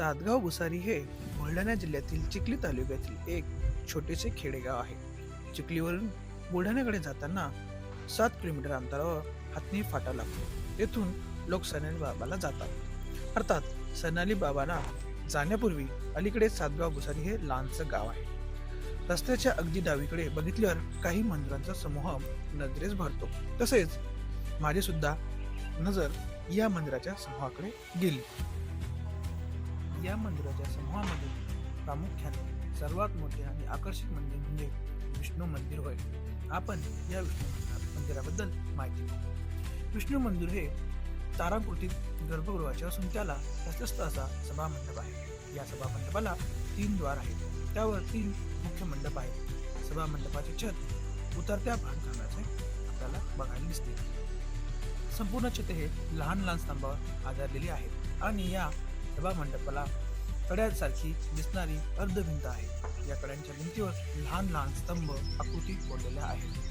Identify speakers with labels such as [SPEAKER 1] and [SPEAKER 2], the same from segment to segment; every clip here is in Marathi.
[SPEAKER 1] सातगाव भुसारी हे बुलढाणा जिल्ह्यातील चिखली तालुक्यातील एक छोटेसे खेडेगाव आहे. चिखलीवरून बुलढाण्याकडे जाताना 7 किलोमीटर अंतरावर हातनी फाटा लागतो. तेथून लोक सनाली बाबाला जातात. अर्थात सनाली बाबाला जाण्यापूर्वी अलीकडे सातगाव भुसारी हे लहानसं गाव आहे. रस्त्याच्या अगदी डावीकडे बघितल्यावर काही मंदिरांचा समूह नजरेस भरतो. तसेच माझी सुद्धा नजर या मंदिराच्या समूहाकडे गेली. या मंदिराच्या समूहामध्ये प्रामुख्याने सर्वात मोठे आणि आकर्षक मंदिर म्हणजे विष्णू मंदिर होय. आपण या विष्णू मंदिराबद्दल माहिती घेऊ. विष्णू मंदिर हे ताराकृतीत गर्भगृहाचे असून त्याला प्रशस्त असा सभामंडप आहे. या सभामंडपाला 3 द्वार आहेत. त्यावर 3 मुख्य मंडप आहेत. सभामंडपाचे छत उतरत्या बांधकामाचे आपल्याला बघायला दिसते. संपूर्ण छते हे लहान लहान स्तंभावर आधारलेली आहेत आणि या सभा मंडपाला कड्यासारखी दिसणारी अर्धभिंत आहे. या कड्यांच्या भिंतीवर लहान लहान स्तंभ आकृती कोरलेल्या आहेत.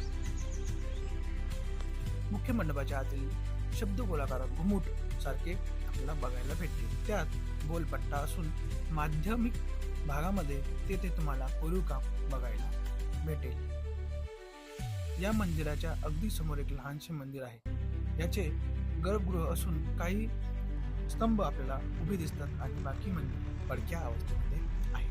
[SPEAKER 1] मुख्य मंडपाच्या आतील शब्दगोलाकार घुमुट सारखे आपल्याला बघायला भेटते. त्यात गोलपट्टा असून माध्यमिक भागामध्ये तेथे तुम्हाला कोरीव काम बघायला भेटेल. या मंदिराच्या अगदी समोर एक लहानसे मंदिर आहे. याचे गर्भगृह असून काही स्तंभ आपल्याला उभे दिसतात आणि बाकी मंदिर पडक्या अवस्थेमध्ये आहे.